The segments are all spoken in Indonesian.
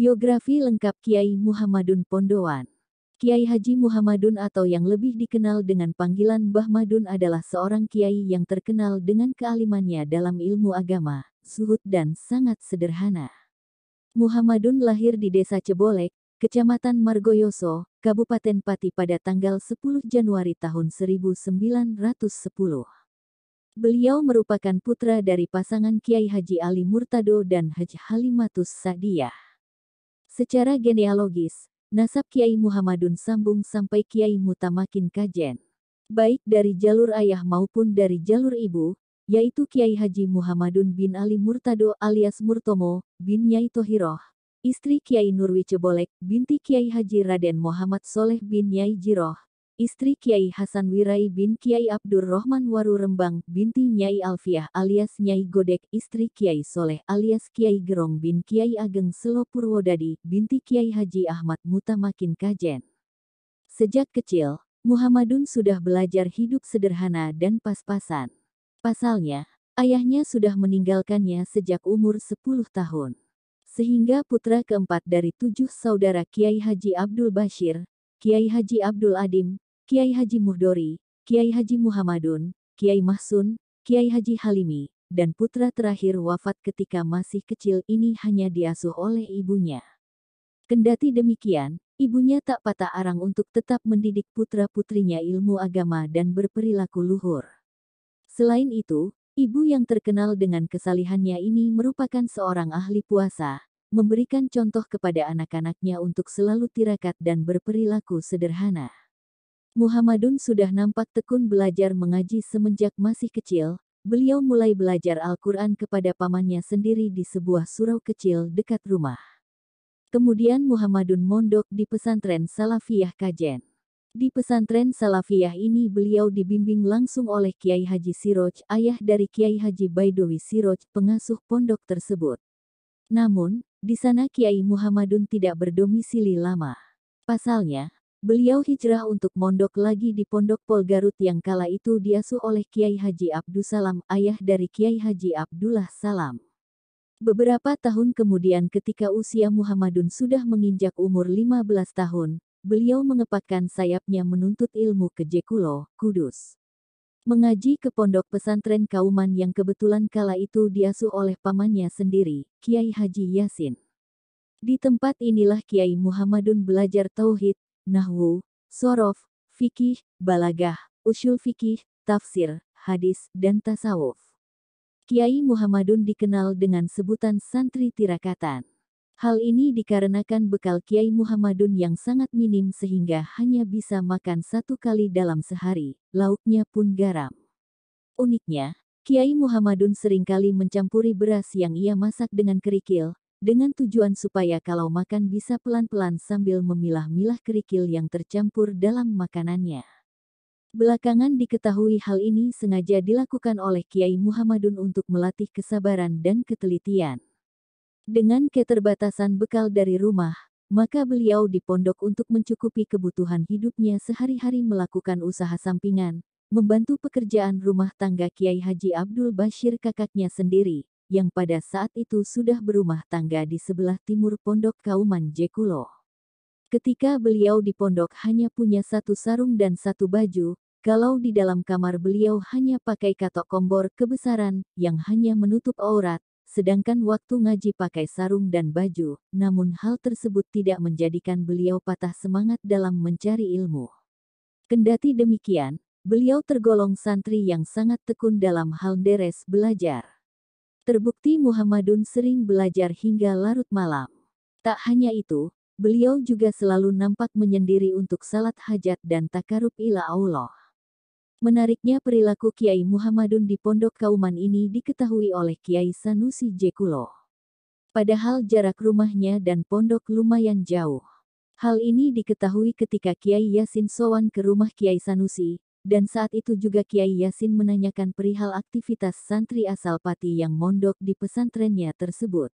Biografi lengkap Kiai Muhammadun Pondoan. Kiai Haji Muhammadun atau yang lebih dikenal dengan panggilan Mbah Madun adalah seorang kiai yang terkenal dengan kealimannya dalam ilmu agama, zuhud dan sangat sederhana. Muhammadun lahir di Desa Cebolek, Kecamatan Margoyoso, Kabupaten Pati pada tanggal 10 Januari tahun 1910. Beliau merupakan putra dari pasangan Kiai Haji Ali Murtado dan Haji Halimatus Sa'diyah. Secara genealogis, nasab Kiai Muhammadun sambung sampai Kiai Mutamakin Kajen. Baik dari jalur ayah maupun dari jalur ibu, yaitu Kiai Haji Muhammadun bin Ali Murtado alias Murtomo, bin Nyai Tohiroh, istri Kiai Nurwi Cebolek, binti Kiai Haji Raden Muhammad Soleh bin Nyai Jiroh, istri Kiai Hasan Wirai bin Kiai Abdur Rahman Waru Rembang, binti Nyai Alfiah alias Nyai Godek, istri Kiai Soleh alias Kiai Gerong bin Kiai Ageng Selo Purwodadi, binti Kiai Haji Ahmad Mutamakin Kajen. Sejak kecil, Muhammadun sudah belajar hidup sederhana dan pas-pasan. Pasalnya, ayahnya sudah meninggalkannya sejak umur 10 tahun. Sehingga putra keempat dari 7 saudara Kiai Haji Abdul Bashir, Kiai Haji Abdul Adim, Kiai Haji Muhdori, Kiai Haji Muhammadun, Kiai Mahsun, Kiai Haji Halimi, dan putra terakhir wafat ketika masih kecil ini hanya diasuh oleh ibunya. Kendati demikian, ibunya tak patah arang untuk tetap mendidik putra-putrinya ilmu agama dan berperilaku luhur. Selain itu, ibu yang terkenal dengan kesalihannya ini merupakan seorang ahli puasa, memberikan contoh kepada anak-anaknya untuk selalu tirakat dan berperilaku sederhana. Muhammadun sudah nampak tekun belajar mengaji semenjak masih kecil. Beliau mulai belajar Al-Quran kepada pamannya sendiri di sebuah surau kecil dekat rumah. Kemudian Muhammadun mondok di pesantren Salafiyah Kajen. Di pesantren Salafiyah ini beliau dibimbing langsung oleh Kiai Haji Siroj, ayah dari Kiai Haji Baidowi Siroj, pengasuh pondok tersebut. Namun, di sana Kiai Muhammadun tidak berdomisili lama. Pasalnya, beliau hijrah untuk mondok lagi di Pondok Pol Garut yang kala itu diasuh oleh Kiai Haji Abdussalam, ayah dari Kiai Haji Abdullah Salam. Beberapa tahun kemudian ketika usia Muhammadun sudah menginjak umur 15 tahun, beliau mengepakkan sayapnya menuntut ilmu ke Jekulo, Kudus. Mengaji ke pondok pesantren Kauman yang kebetulan kala itu diasuh oleh pamannya sendiri, Kiai Haji Yasin. Di tempat inilah Kiai Muhammadun belajar tauhid, nahwu, sorof, fikih, balagah, usyul fikih, tafsir, hadis, dan tasawuf. Kiai Muhammadun dikenal dengan sebutan santri tirakatan. Hal ini dikarenakan bekal Kiai Muhammadun yang sangat minim sehingga hanya bisa makan 1 kali dalam sehari, lauknya pun garam. Uniknya, Kiai Muhammadun seringkali mencampuri beras yang ia masak dengan kerikil, dengan tujuan supaya kalau makan bisa pelan-pelan sambil memilah-milah kerikil yang tercampur dalam makanannya. Belakangan diketahui hal ini sengaja dilakukan oleh Kiai Muhammadun untuk melatih kesabaran dan ketelitian. Dengan keterbatasan bekal dari rumah, maka beliau dipondok untuk mencukupi kebutuhan hidupnya sehari-hari melakukan usaha sampingan, membantu pekerjaan rumah tangga Kiai Haji Abdul Bashir kakaknya sendiri, yang pada saat itu sudah berumah tangga di sebelah timur Pondok Kauman Jekulo. Ketika beliau di pondok hanya punya 1 sarung dan 1 baju, kalau di dalam kamar beliau hanya pakai katok kombor kebesaran, yang hanya menutup aurat, sedangkan waktu ngaji pakai sarung dan baju, namun hal tersebut tidak menjadikan beliau patah semangat dalam mencari ilmu. Kendati demikian, beliau tergolong santri yang sangat tekun dalam hal deres belajar. Terbukti Muhammadun sering belajar hingga larut malam. Tak hanya itu, beliau juga selalu nampak menyendiri untuk salat hajat dan takarub ila Allah. Menariknya perilaku Kiai Muhammadun di Pondok Kauman ini diketahui oleh Kiai Sanusi Jekulo. Padahal jarak rumahnya dan pondok lumayan jauh. Hal ini diketahui ketika Kiai Yasin sowan ke rumah Kiai Sanusi, dan saat itu juga Kiai Yasin menanyakan perihal aktivitas santri asal Pati yang mondok di pesantrennya tersebut.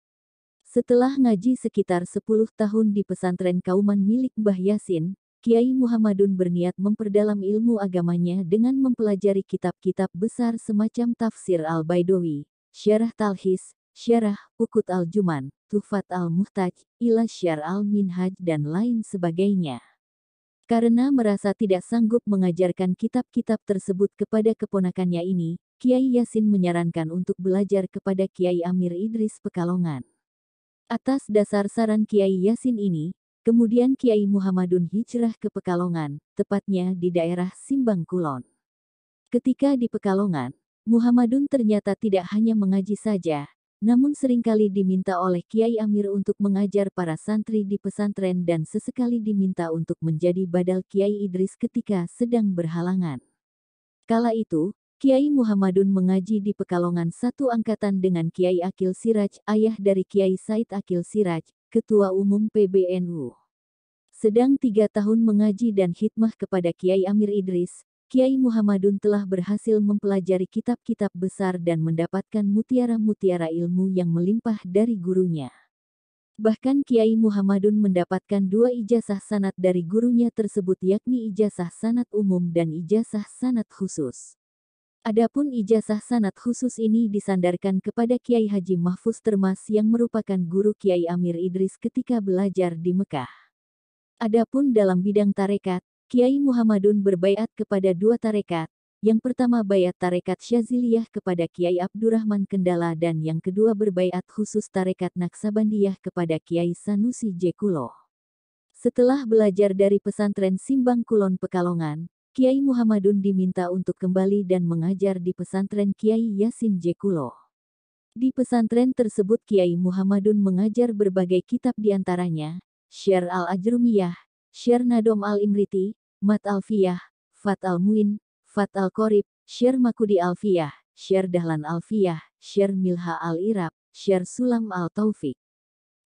Setelah ngaji sekitar 10 tahun di pesantren Kauman milik Mbah Yasin, Kiai Muhammadun berniat memperdalam ilmu agamanya dengan mempelajari kitab-kitab besar semacam Tafsir Al-Baidowi, Syarah Talhis, Syarah, Ukut al-Juman, Tuhfat al-Muhtaj, ila Syar al-Minhaj dan lain sebagainya. Karena merasa tidak sanggup mengajarkan kitab-kitab tersebut kepada keponakannya ini, Kiai Yasin menyarankan untuk belajar kepada Kiai Amir Idris Pekalongan. Atas dasar saran Kiai Yasin ini, kemudian Kiai Muhammadun hijrah ke Pekalongan, tepatnya di daerah Simbang Kulon. Ketika di Pekalongan, Muhammadun ternyata tidak hanya mengaji saja, namun seringkali diminta oleh Kiai Amir untuk mengajar para santri di pesantren dan sesekali diminta untuk menjadi badal Kiai Idris ketika sedang berhalangan. Kala itu, Kiai Muhammadun mengaji di Pekalongan satu angkatan dengan Kiai Akil Siraj, ayah dari Kiai Said Akil Siraj, Ketua Umum PBNU. Sedang 3 tahun mengaji dan khidmah kepada Kiai Amir Idris, Kiai Muhammadun telah berhasil mempelajari kitab-kitab besar dan mendapatkan mutiara-mutiara ilmu yang melimpah dari gurunya. Bahkan Kiai Muhammadun mendapatkan 2 ijazah sanad dari gurunya tersebut, yakni ijazah sanad umum dan ijazah sanad khusus. Adapun ijazah sanad khusus ini disandarkan kepada Kiai Haji Mahfuz Termas yang merupakan guru Kiai Amir Idris ketika belajar di Mekah. Adapun dalam bidang tarekat, Kiai Muhammadun berbaiat kepada 2 tarekat. Yang pertama baiat tarekat Syaziliyah kepada Kiai Abdurrahman Kendala dan yang kedua berbaiat khusus tarekat Naksabandiyah kepada Kiai Sanusi Jekulo. Setelah belajar dari pesantren Simbang Kulon Pekalongan, Kiai Muhammadun diminta untuk kembali dan mengajar di pesantren Kiai Yasin Jekulo. Di pesantren tersebut Kiai Muhammadun mengajar berbagai kitab diantaranya, Syar al-Ajrumiyah, Syar Nadom al-Imriti, Mat Alfiyah, Fat al-Muin, Fat al-Qorib, Syar Makudi Alfiyah, Syar Dahlan Alfiyah, Syar Milha al-Irab, Syar Sulam al-Taufik.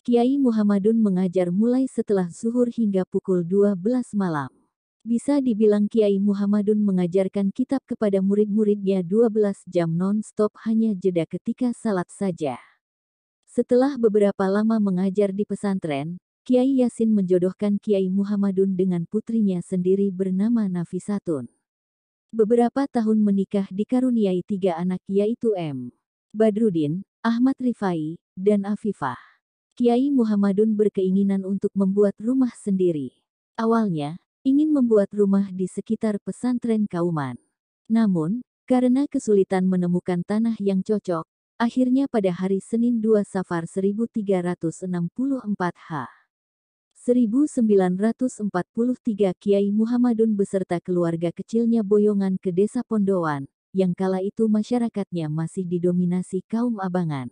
Kiai Muhammadun mengajar mulai setelah zuhur hingga pukul 12 malam. Bisa dibilang Kiai Muhammadun mengajarkan kitab kepada murid-muridnya 12 jam non-stop hanya jeda ketika salat saja. Setelah beberapa lama mengajar di pesantren, Kiai Yasin menjodohkan Kiai Muhammadun dengan putrinya sendiri bernama Nafisatun. Beberapa tahun menikah dikaruniai 3 anak yaitu M. Badrudin, Ahmad Rifai, dan Afifah. Kiai Muhammadun berkeinginan untuk membuat rumah sendiri. Awalnya, ingin membuat rumah di sekitar pesantren Kauman. Namun, karena kesulitan menemukan tanah yang cocok, akhirnya pada hari Senin 2 Safar 1364 H. 1943 Kiai Muhammadun beserta keluarga kecilnya boyongan ke desa Pondowan, yang kala itu masyarakatnya masih didominasi kaum abangan.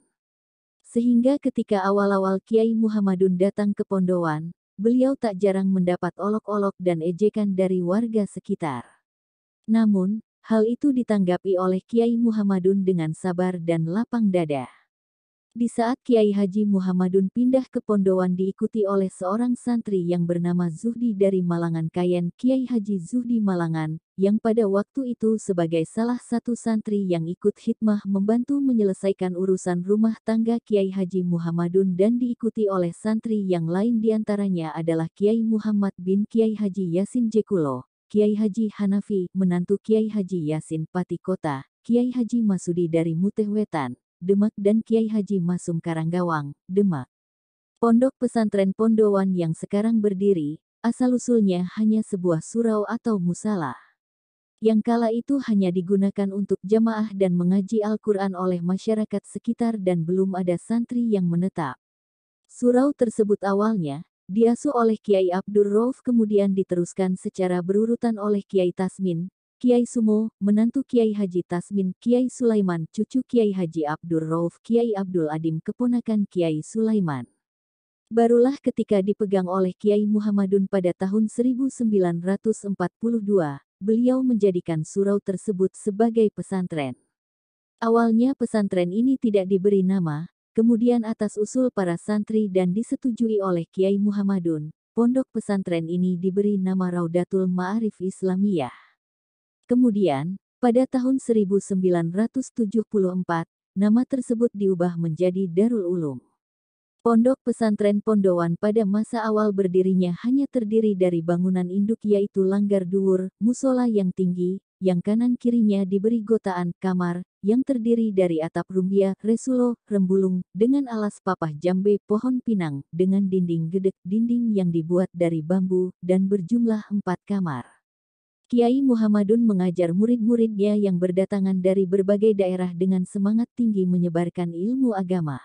Sehingga ketika awal-awal Kiai Muhammadun datang ke Pondowan, beliau tak jarang mendapat olok-olok dan ejekan dari warga sekitar. Namun, hal itu ditanggapi oleh Kiai Muhammadun dengan sabar dan lapang dada. Di saat Kiai Haji Muhammadun pindah ke Pondowan diikuti oleh seorang santri yang bernama Zuhdi dari Malangan Kayen, Kiai Haji Zuhdi Malangan, yang pada waktu itu sebagai salah satu santri yang ikut khidmah membantu menyelesaikan urusan rumah tangga Kiai Haji Muhammadun dan diikuti oleh santri yang lain diantaranya adalah Kiai Muhammad bin Kiai Haji Yasin Jekulo, Kiai Haji Hanafi, menantu Kiai Haji Yasin Pati Kota, Kiai Haji Masudi dari Muteh Wetan, Demak dan Kiai Haji Masum Karanggawang, Demak. Pondok pesantren Pondowan yang sekarang berdiri, asal-usulnya hanya sebuah surau atau musala. Yang kala itu hanya digunakan untuk jamaah dan mengaji Al-Quran oleh masyarakat sekitar dan belum ada santri yang menetap. Surau tersebut awalnya diasuh oleh Kiai Abdur Rauf kemudian diteruskan secara berurutan oleh Kiai Tasmin, Kiai Sumo, menantu Kiai Haji Tasmin, Kiai Sulaiman, cucu Kiai Haji Abdur Rauf, Kiai Abdul Adim, keponakan Kiai Sulaiman. Barulah ketika dipegang oleh Kiai Muhammadun pada tahun 1942, beliau menjadikan surau tersebut sebagai pesantren. Awalnya pesantren ini tidak diberi nama, kemudian atas usul para santri dan disetujui oleh Kiai Muhammadun, pondok pesantren ini diberi nama Raudatul Ma'arif Islamiyah. Kemudian, pada tahun 1974, nama tersebut diubah menjadi Darul Ulum. Pondok pesantren Pondowan pada masa awal berdirinya hanya terdiri dari bangunan induk yaitu langgar duwur, musola yang tinggi, yang kanan kirinya diberi gotaan kamar, yang terdiri dari atap rumbia, resulo, rembulung, dengan alas papah jambe pohon pinang, dengan dinding gedek dinding yang dibuat dari bambu, dan berjumlah 4 kamar. Kiai Muhammadun mengajar murid-muridnya yang berdatangan dari berbagai daerah dengan semangat tinggi menyebarkan ilmu agama.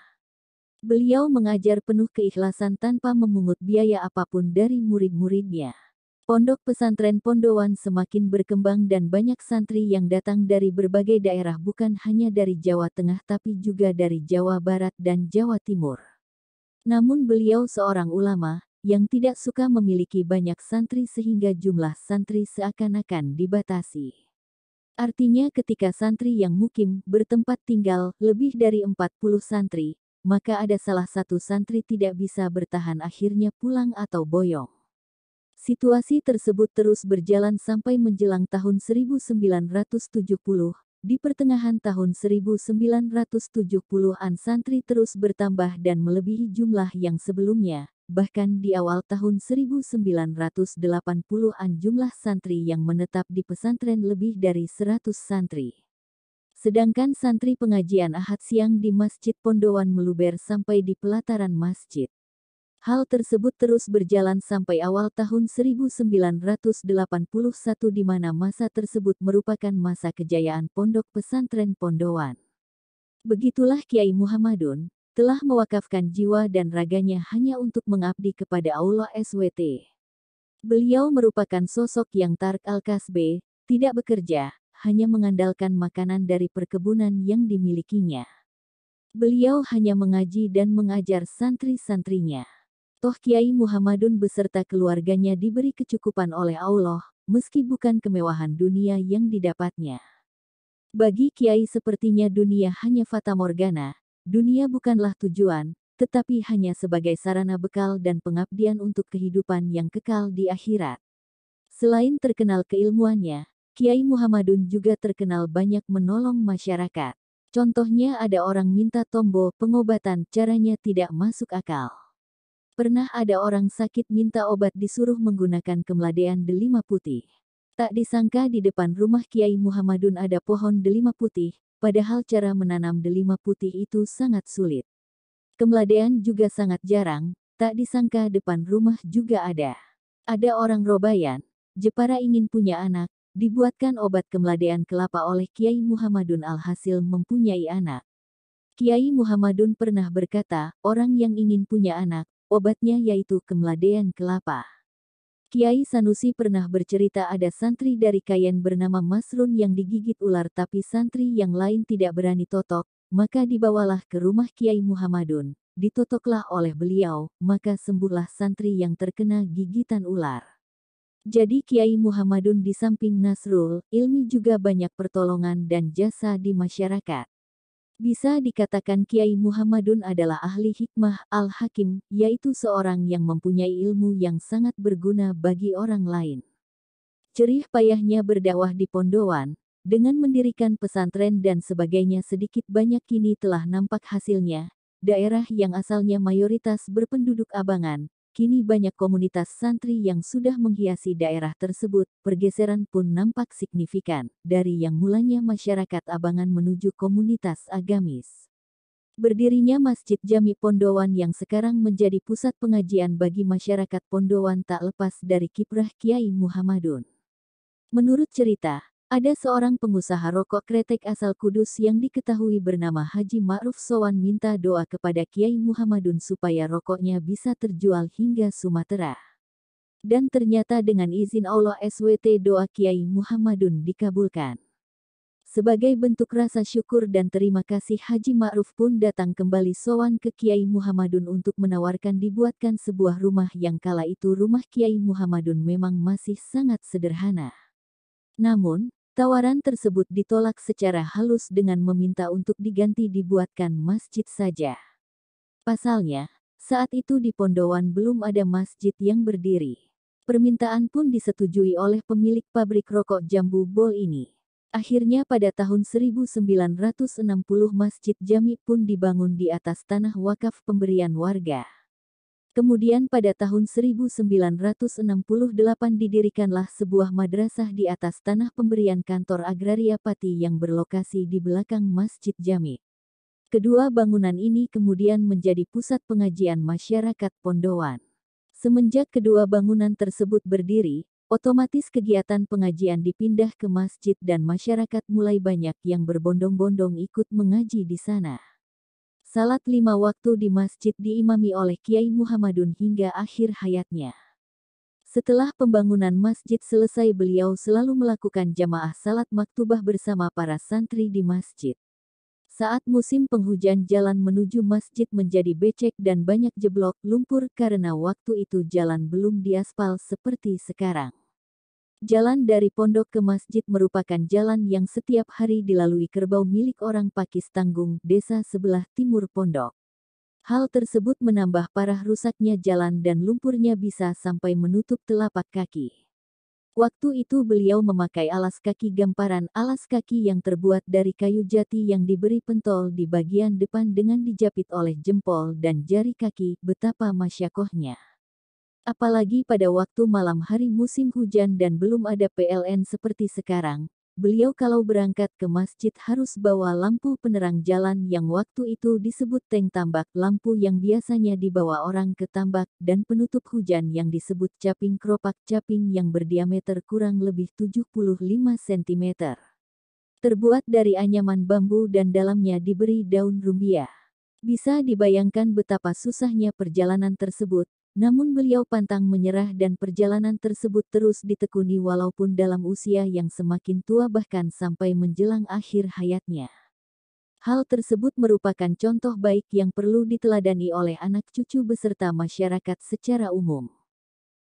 Beliau mengajar penuh keikhlasan tanpa memungut biaya apapun dari murid-muridnya. Pondok pesantren Pondowan semakin berkembang dan banyak santri yang datang dari berbagai daerah bukan hanya dari Jawa Tengah tapi juga dari Jawa Barat dan Jawa Timur. Namun beliau seorang ulama yang tidak suka memiliki banyak santri sehingga jumlah santri seakan-akan dibatasi. Artinya ketika santri yang mukim bertempat tinggal lebih dari 40 santri, maka ada salah satu santri tidak bisa bertahan akhirnya pulang atau boyong. Situasi tersebut terus berjalan sampai menjelang tahun 1970. Di pertengahan tahun 1970-an santri terus bertambah dan melebihi jumlah yang sebelumnya. Bahkan di awal tahun 1980-an jumlah santri yang menetap di pesantren lebih dari 100 santri. Sedangkan santri pengajian Ahad siang di Masjid Pondowan meluber sampai di pelataran masjid. Hal tersebut terus berjalan sampai awal tahun 1981 di mana masa tersebut merupakan masa kejayaan Pondok Pesantren Pondowan. Begitulah Kiai Muhammadun telah mewakafkan jiwa dan raganya hanya untuk mengabdi kepada Allah SWT. Beliau merupakan sosok yang tarik al-kasbe, tidak bekerja, hanya mengandalkan makanan dari perkebunan yang dimilikinya. Beliau hanya mengaji dan mengajar santri-santrinya. Toh Kiai Muhammadun beserta keluarganya diberi kecukupan oleh Allah, meski bukan kemewahan dunia yang didapatnya. Bagi Kiai sepertinya dunia hanya fata morgana, dunia bukanlah tujuan, tetapi hanya sebagai sarana bekal dan pengabdian untuk kehidupan yang kekal di akhirat. Selain terkenal keilmuannya, Kiai Muhammadun juga terkenal banyak menolong masyarakat. Contohnya ada orang minta tombo pengobatan, caranya tidak masuk akal. Pernah ada orang sakit minta obat disuruh menggunakan kemeladean delima putih. Tak disangka di depan rumah Kiai Muhammadun ada pohon delima putih, padahal cara menanam delima putih itu sangat sulit. Kemeladean juga sangat jarang, tak disangka depan rumah juga ada. Ada orang Robayan, Jepara ingin punya anak, dibuatkan obat kemeladean kelapa oleh Kiai Muhammadun alhasil mempunyai anak. Kiai Muhammadun pernah berkata, orang yang ingin punya anak, obatnya yaitu kemeladean kelapa. Kiai Sanusi pernah bercerita ada santri dari Kayen bernama Masrun yang digigit ular tapi santri yang lain tidak berani totok, maka dibawalah ke rumah Kiai Muhammadun, ditotoklah oleh beliau, maka sembuhlah santri yang terkena gigitan ular. Jadi Kiai Muhammadun di samping Nasrul Ilmi juga banyak pertolongan dan jasa di masyarakat. Bisa dikatakan Kiai Muhammadun adalah ahli hikmah al-hakim, yaitu seorang yang mempunyai ilmu yang sangat berguna bagi orang lain. Jerih payahnya berdakwah di Pondowan, dengan mendirikan pesantren dan sebagainya sedikit banyak kini telah nampak hasilnya. Daerah yang asalnya mayoritas berpenduduk abangan, kini banyak komunitas santri yang sudah menghiasi daerah tersebut, pergeseran pun nampak signifikan, dari yang mulanya masyarakat abangan menuju komunitas agamis. Berdirinya Masjid Jami Pondowan yang sekarang menjadi pusat pengajian bagi masyarakat Pondowan tak lepas dari kiprah Kiai Muhammadun. Menurut cerita, ada seorang pengusaha rokok kretek asal Kudus yang diketahui bernama Haji Ma'ruf Sowan minta doa kepada Kiai Muhammadun supaya rokoknya bisa terjual hingga Sumatera. Dan ternyata dengan izin Allah SWT doa Kiai Muhammadun dikabulkan. Sebagai bentuk rasa syukur dan terima kasih Haji Ma'ruf pun datang kembali sowan ke Kiai Muhammadun untuk menawarkan dibuatkan sebuah rumah yang kala itu rumah Kiai Muhammadun memang masih sangat sederhana. Namun, tawaran tersebut ditolak secara halus dengan meminta untuk diganti dibuatkan masjid saja. Pasalnya, saat itu di Pondowan belum ada masjid yang berdiri. Permintaan pun disetujui oleh pemilik pabrik rokok Jambu Bol ini. Akhirnya pada tahun 1960 Masjid Jami pun dibangun di atas tanah wakaf pemberian warga. Kemudian pada tahun 1968 didirikanlah sebuah madrasah di atas tanah pemberian kantor agraria Pati yang berlokasi di belakang Masjid Jami. Kedua bangunan ini kemudian menjadi pusat pengajian masyarakat Pondowan. Semenjak kedua bangunan tersebut berdiri, otomatis kegiatan pengajian dipindah ke masjid dan masyarakat mulai banyak yang berbondong-bondong ikut mengaji di sana. Salat 5 waktu di masjid diimami oleh Kiai Muhammadun hingga akhir hayatnya. Setelah pembangunan masjid selesai beliau selalu melakukan jamaah salat maktubah bersama para santri di masjid. Saat musim penghujan jalan menuju masjid menjadi becek dan banyak jeblok lumpur karena waktu itu jalan belum diaspal seperti sekarang. Jalan dari pondok ke masjid merupakan jalan yang setiap hari dilalui kerbau milik orang Pakis Tanggung, desa sebelah timur pondok. Hal tersebut menambah parah rusaknya jalan dan lumpurnya bisa sampai menutup telapak kaki. Waktu itu beliau memakai alas kaki gamparan, alas kaki yang terbuat dari kayu jati yang diberi pentol di bagian depan dengan dijepit oleh jempol dan jari kaki, betapa masyakohnya. Apalagi pada waktu malam hari musim hujan dan belum ada PLN seperti sekarang, beliau kalau berangkat ke masjid harus bawa lampu penerang jalan yang waktu itu disebut teng tambak, lampu yang biasanya dibawa orang ke tambak, dan penutup hujan yang disebut caping keropak, caping yang berdiameter kurang lebih 75 cm. Terbuat dari anyaman bambu dan dalamnya diberi daun rumbia. Bisa dibayangkan betapa susahnya perjalanan tersebut. Namun beliau pantang menyerah dan perjalanan tersebut terus ditekuni walaupun dalam usia yang semakin tua bahkan sampai menjelang akhir hayatnya. Hal tersebut merupakan contoh baik yang perlu diteladani oleh anak cucu beserta masyarakat secara umum.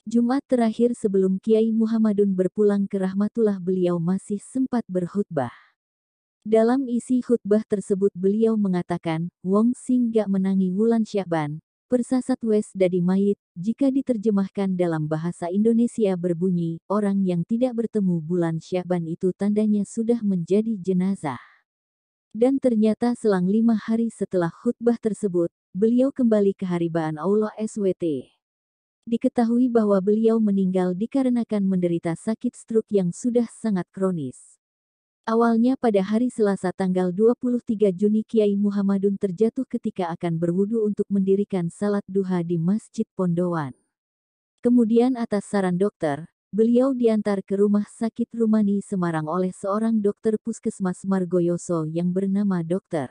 Jumat terakhir sebelum Kiai Muhammadun berpulang ke rahmatullah beliau masih sempat berkhutbah. Dalam isi khutbah tersebut beliau mengatakan, "Wong sing gak menangi wulan Sya'ban, persasat wes dadi mayit." Jika diterjemahkan dalam bahasa Indonesia berbunyi, orang yang tidak bertemu bulan Sya'ban itu tandanya sudah menjadi jenazah. Dan ternyata selang 5 hari setelah khutbah tersebut, beliau kembali ke haribaan Allah SWT. Diketahui bahwa beliau meninggal dikarenakan menderita sakit stroke yang sudah sangat kronis. Awalnya pada hari Selasa tanggal 23 Juni Kiai Muhammadun terjatuh ketika akan berwudu untuk mendirikan salat duha di Masjid Pondowan. Kemudian atas saran dokter, beliau diantar ke Rumah Sakit Rumani Semarang oleh seorang dokter Puskesmas Margoyoso yang bernama Dr.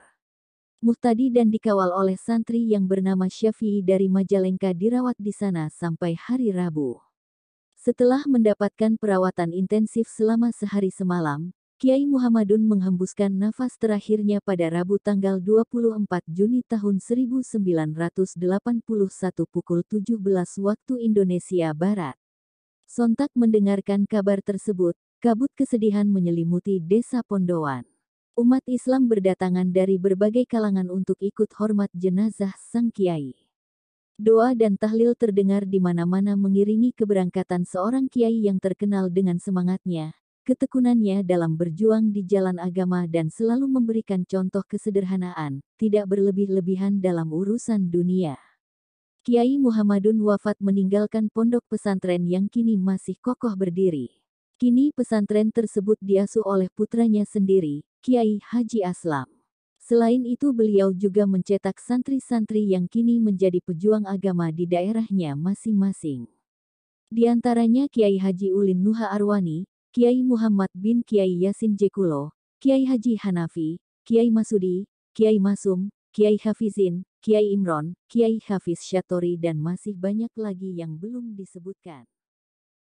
Muhtadi dan dikawal oleh santri yang bernama Syafi'i dari Majalengka dirawat di sana sampai hari Rabu. Setelah mendapatkan perawatan intensif selama sehari semalam, Kiai Muhammadun menghembuskan nafas terakhirnya pada Rabu tanggal 24 Juni tahun 1981 pukul 17 waktu Indonesia Barat. Sontak mendengarkan kabar tersebut, kabut kesedihan menyelimuti desa Pondowan. Umat Islam berdatangan dari berbagai kalangan untuk ikut hormat jenazah sang kiai. Doa dan tahlil terdengar di mana-mana mengiringi keberangkatan seorang kiai yang terkenal dengan semangatnya, ketekunannya dalam berjuang di jalan agama dan selalu memberikan contoh kesederhanaan, tidak berlebih-lebihan dalam urusan dunia. Kiai Muhammadun wafat meninggalkan pondok pesantren yang kini masih kokoh berdiri. Kini pesantren tersebut diasuh oleh putranya sendiri, Kiai Haji Aslam. Selain itu beliau juga mencetak santri-santri yang kini menjadi pejuang agama di daerahnya masing-masing. Di antaranya Kiai Haji Ulin Nuha Arwani, Kiai Muhammad bin Kiai Yasin Jekulo, Kiai Haji Hanafi, Kiai Masudi, Kiai Masum, Kiai Hafizin, Kiai Imron, Kiai Hafiz Syatori dan masih banyak lagi yang belum disebutkan.